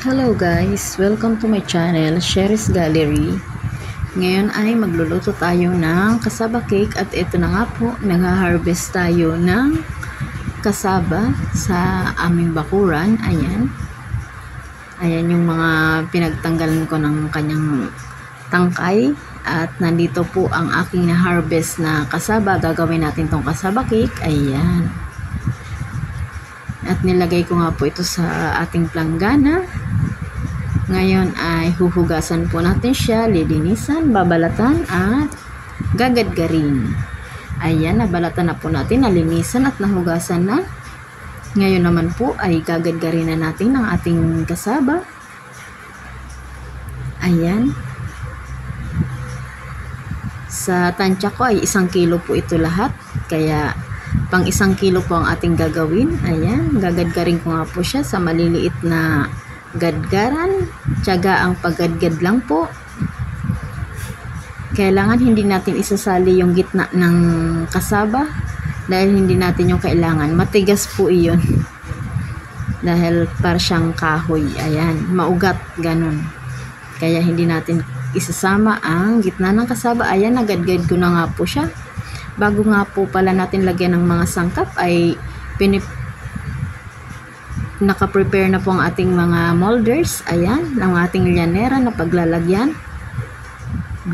Hello guys! Welcome to my channel, Sherry's Gallery. Ngayon ay magluluto tayo ng kasaba cake at ito na nga po, nag-harvest tayo ng kasaba sa aming bakuran. Ayan yung mga pinagtanggalan ko ng kanyang tangkay at nandito po ang aking na-harvest na kasaba. Gagawin natin tong kasaba cake. Ayan. At nilagay ko nga po ito sa ating planggana. Ngayon ay huhugasan po natin siya, lilinisan, babalatan at gagadgarin. Ayan, nabalatan na po natin, nalinisan at nahugasan na. Ngayon naman po ay gagadgarin na natin ang ating kasaba. Ayan. Sa tansya ko ay 1 kilo po ito lahat. Kaya pang 1 kilo po ang ating gagawin. Ayan, gagadgarin ko nga po siya sa maliliit na gadgaran. Tiyaga ang paggadgad lang po. Kailangan hindi natin isasali yung gitna ng kasaba dahil hindi natin yung kailangan. Matigas po iyon. Dahil para siyang kahoy. Ayan, maugat, ganun. Kaya hindi natin isasama ang gitna ng kasaba. Ayan, nagadgad ko na nga po siya. Bago nga po pala natin lagyan ng mga sangkap ay naka-prepare na po ang ating mga molders. Ayan, ng ating lyanera na paglalagyan.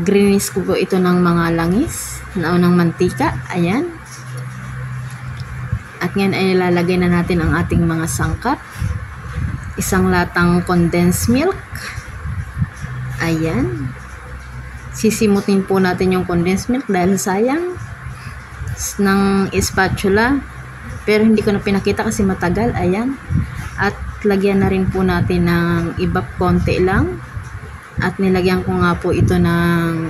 Greenish ko po ito ng mga langis na unang mantika. Ayan. At ngayon ay ilalagay na natin ang ating mga sangkap. 1 latang condensed milk. Ayan. Sisimutin po natin yung condensed milk dahil sayang ng spatula. Pero hindi ko na pinakita kasi matagal. Ayan. At lagyan na rin po natin ng iba konti lang. At nilagyan ko nga po ito ng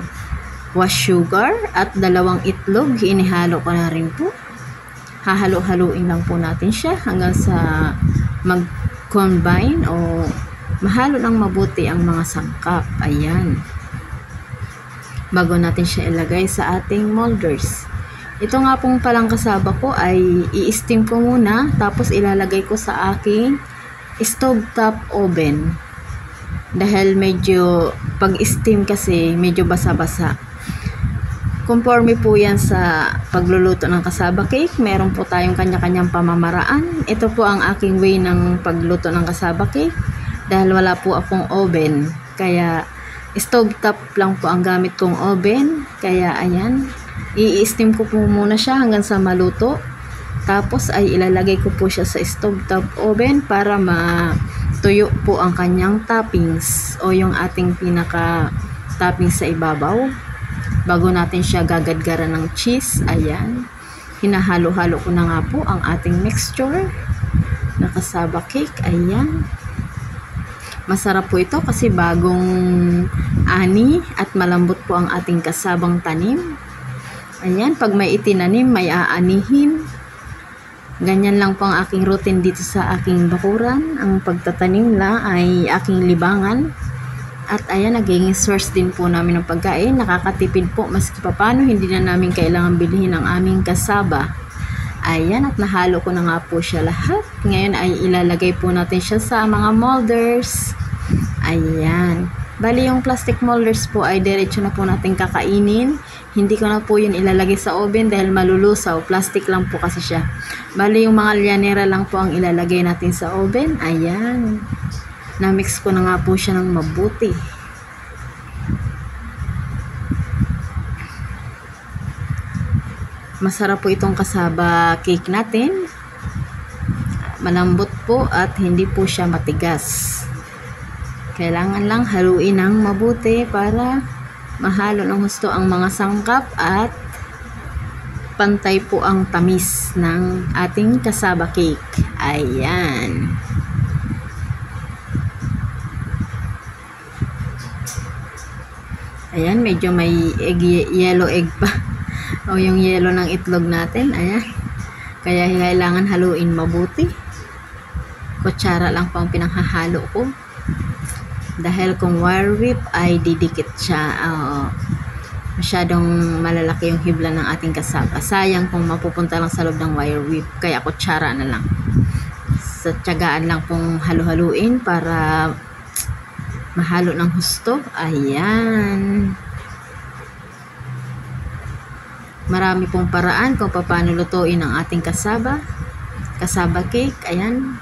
wash sugar at 2 itlog. Inihalo ko na rin po. Hahalo-haluin lang po natin siya hanggang sa mag-combine o mahalo ng mabuti ang mga sangkap. Ayan. Bago natin siya ilagay sa ating molders. Ito nga pong palang kasaba ko ay i-steam ko muna tapos ilalagay ko sa aking stovetop oven. Dahil medyo pag-steam kasi medyo basa-basa. Conforme po yan sa pagluluto ng kasaba cake. Meron po tayong kanya-kanyang pamamaraan. Ito po ang aking way ng pagluto ng kasaba cake. Dahil wala po akong oven. Kaya stovetop lang po ang gamit kong oven. Kaya ayan. I-steam ko po muna siya hanggang sa maluto. Tapos ay ilalagay ko po siya sa stovetop oven para matuyo po ang kanyang toppings o yung ating pinaka toppings sa ibabaw. Bago natin siya gagadgaran ng cheese. Ayan. Hinahalo-halo ko na nga po ang ating mixture na kasaba cake. Ayan. Masarap po ito kasi bagong ani at malambot po ang ating kasabang tanim. Ayan, pag may itinanim, may aanihin. Ganyan lang po ang aking routine dito sa aking bakuran. Ang pagtatanim lang ay aking libangan. At ayan, naging source din po namin ng pagkain. Nakakatipid po maski papano, hindi na namin kailangan bilhin ang aming kasaba. Ayan, at nahalo ko na nga po siya lahat. Ngayon ay ilalagay po natin siya sa mga molders. Ayan. Bali yung plastic molders po ay diretso na po natin kakainin. Hindi ko na po yun ilalagay sa oven dahil malulusaw. Plastic lang po kasi siya. Bali yung mga lyanera lang po ang ilalagay natin sa oven. Ayan. Na-mix ko na nga po siya ng mabuti. Masarap po itong kasaba cake natin. Malambot po at hindi po siya matigas. Kailangan lang haluin ng mabuti para mahalo ng husto ang mga sangkap at pantay po ang tamis ng ating kasaba cake. Ayan. Ayan, medyo may egg, yellow egg pa. O yung yellow ng itlog natin. Ayan. Kaya kailangan haluin mabuti. Kutsara lang po ang pinanghahalo ko. Dahil kung wire whip ay didikit siya. Masyadong malalaki yung hibla ng ating kasaba. Sayang kung mapupunta lang sa loob ng wire whip. Kaya kutsara na lang. So, tiyagaan lang pong halu-haluin para mahalo ng husto. Ayan. Marami pong paraan kung paano lutuin ang ating kasaba cake. Ayan.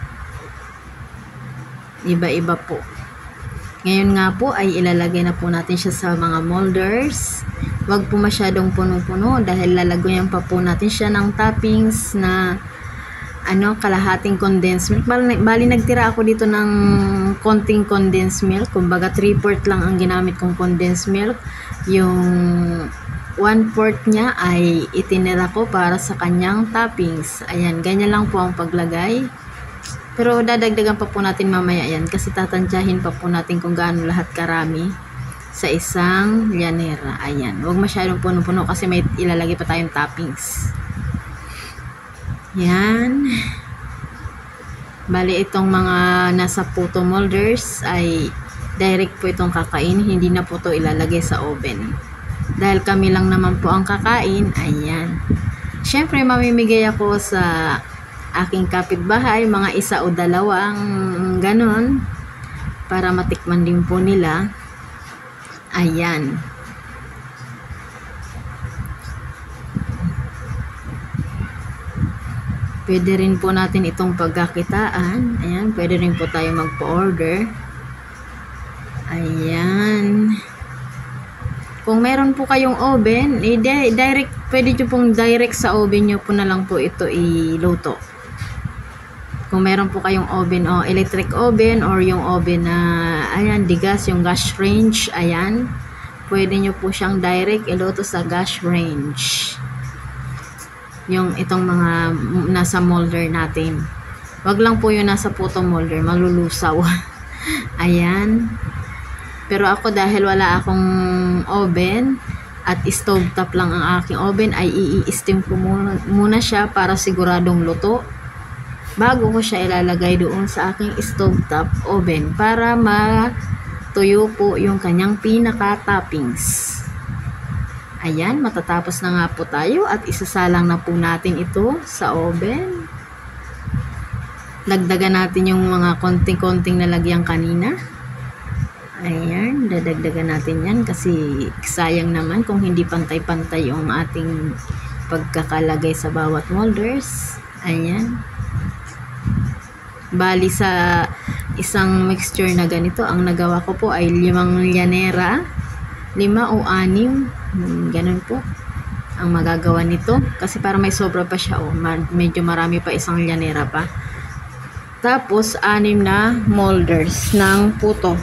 Iba-iba po. Ngayon nga po ay ilalagay na po natin siya sa mga molders. Huwag po masyadong punong-puno dahil lalagyan pa po natin siya ng toppings na kalahating condensed milk. Bali nagtira ako dito ng konting condensed milk. Kumbaga 3/4 lang ang ginamit kong condensed milk. Yung 1/4 niya ay itinira ko para sa kanyang toppings. Ayan, ganyan lang po ang paglagay. Pero dadagdagan pa po natin mamaya yan kasi tatansyahin pa po natin kung gaano lahat karami sa isang llanera. Ayan, huwag masyadong puno-puno kasi may ilalagay pa tayong toppings. Yan. Bali itong mga nasa puto molders ay direct po itong kakain, hindi na po ito ilalagay sa oven. Dahil kami lang naman po ang kakain, ayan. Syempre mamimigay ako sa aking kapitbahay, mga 1 o 2 ganon, para matikman din po nila. Ayan. Pwede rin po natin itong pagkakitaan. Ayan, pwede rin po tayo magpa-order. Ayan. Kung meron po kayong oven, pwede nyo pong direct sa oven nyo po na lang po ito iluto. Kung meron po kayong oven o electric oven or yung oven na, ayan, digas, yung gas range, ayan, pwede nyo po siyang direct iluto sa gas range. Yung itong mga nasa molder natin. Wag lang po yung nasa puto molder, malulusaw. Ayan. Pero ako dahil wala akong oven at stove top lang ang aking oven, ay i-steam ko muna siya para siguradong luto bago ko siya ilalagay doon sa aking stove top oven para matuyo po yung kanyang pinaka toppings. Ayan, matatapos na nga po tayo at isasalang na po natin ito sa oven. Dagdagan natin yung mga konting-konting nalagyan kanina. Ayan, dadagdagan natin yan kasi sayang naman kung hindi pantay-pantay yung ating pagkakalagay sa bawat molders. Ayan. Bali sa isang mixture na ganito, ang nagawa ko po ay 5 llanera, 5 o 6, ganun po ang magagawa nito kasi para may sobra pa siya, medyo marami pa, isang llanera pa. Tapos 6 na molders ng puto.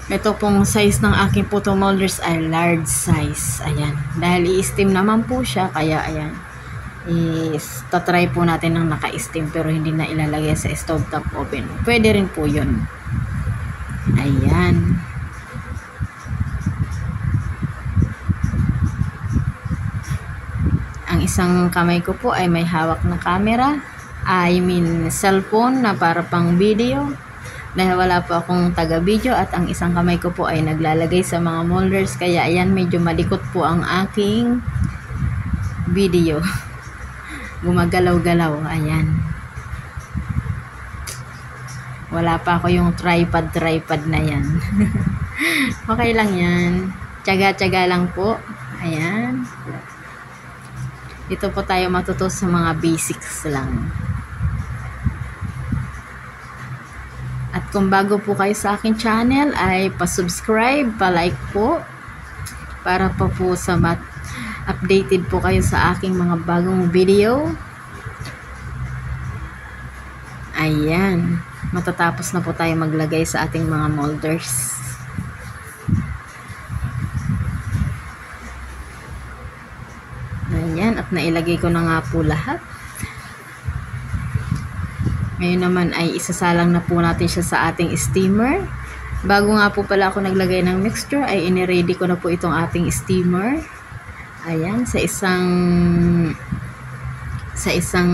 Ito pong size ng aking puto molders ay large size. Ayan. Dahil i-steam naman po siya, kaya ayan. Tatry po natin ng naka-steam pero hindi na ilalagay sa stove top oven. Pwede rin po yun. Ayan. Ang isang kamay ko po ay may hawak na camera. Cellphone na para pang video. Dahil wala po akong taga-video at ang isang kamay ko po ay naglalagay sa mga molders. Kaya ayan, medyo malikot po ang aking video. Gumagalaw-galaw. Ayan. Wala pa ako yung tripod na yan. Okay lang yan. Tiyaga-tiyaga lang po. Ayan. Dito po tayo matuto sa mga basics lang. At kung bago po kayo sa aking channel ay pa-subscribe, pa-like po para pa po sa updated po kayo sa aking mga bagong video. Ayan. Matatapos na po tayo maglagay sa ating mga molders. Ayan. At nailagay ko na nga po lahat. Ngayon naman ay isasalang na po natin siya sa ating steamer. Bago nga po pala ako naglagay ng mixture ay iniready ko na po itong ating steamer. Ayan, sa isang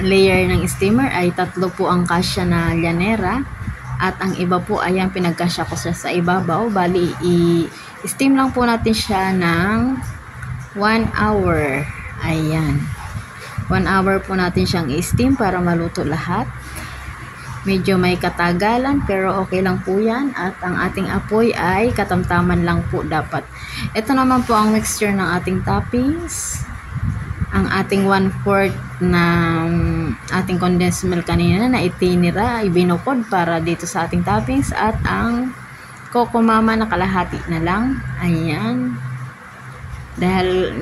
layer ng steamer ay 3 po ang kasya na llanera at ang iba po ayan pinagkasya ko siya sa ibabaw. Bali i-steam lang po natin siya ng 1 hour. Ayan. 1 hour po natin siyang i-steam para maluto lahat. Medyo may katagalan pero okay lang po yan. At ang ating apoy ay katamtaman lang po dapat. Ito naman po ang mixture ng ating toppings. Ang ating 1/4 na ating condensed milk kanina na itinira, ibinukod para dito sa ating toppings. At ang Coco Mama na kalahati na lang. Ayan. Dahil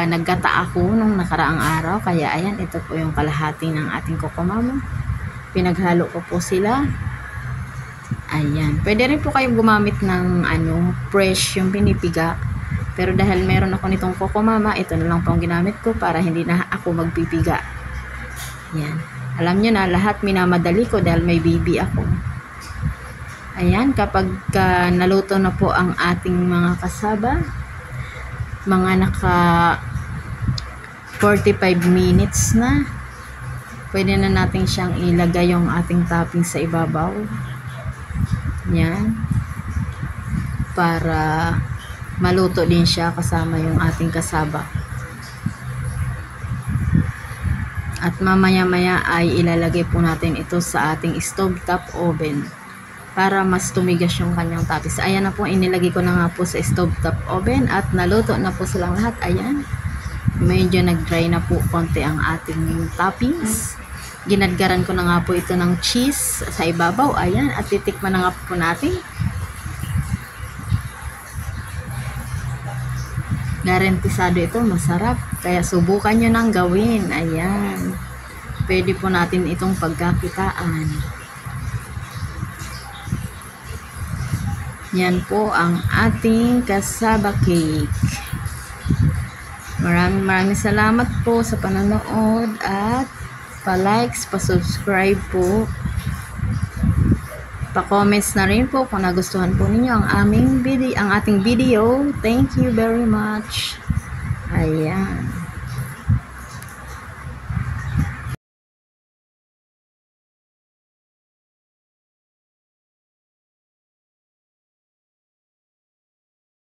naggata ako nung nakaraang araw. Kaya ayan, ito po yung kalahati ng ating Coco Mama. Pinaghalo ko po sila. Ayan. Pwede rin po kayong gumamit ng fresh yung pinipiga. Pero dahil meron ako nitong Coco Mama, ito na lang po ang ginamit ko para hindi na ako magpipiga. Ayan. Alam nyo na, lahat minamadali ko dahil may baby ako. Ayan. Kapag naluto na po ang ating mga kasaba, mga naka 45 minutes na, pwede na natin siyang ilagay yung ating topping sa ibabaw. Yan. Para maluto din siya kasama yung ating kasaba. At mamaya-maya ay ilalagay po natin ito sa ating stovetop oven para mas tumigas yung kanyang toppings. Ayan na po, inilagay ko na nga po sa stovetop oven at naluto na po silang lahat. Ayan. Medyo nag-dry na po konti ang ating toppings. Ginadgaran ko na nga po ito ng cheese sa ibabaw. Ayan. At titikman na nga po natin. Garantisado ito. Masarap. Kaya subukan nyo nang gawin. Ayan. Pwede po natin itong pagkakitaan. Yan po ang ating kasaba cake. Maraming salamat po sa panonood at pa-likes, pa-subscribe po. Pa-comments na rin po kung nagustuhan po ninyo ang ating video. Thank you very much. Ayan.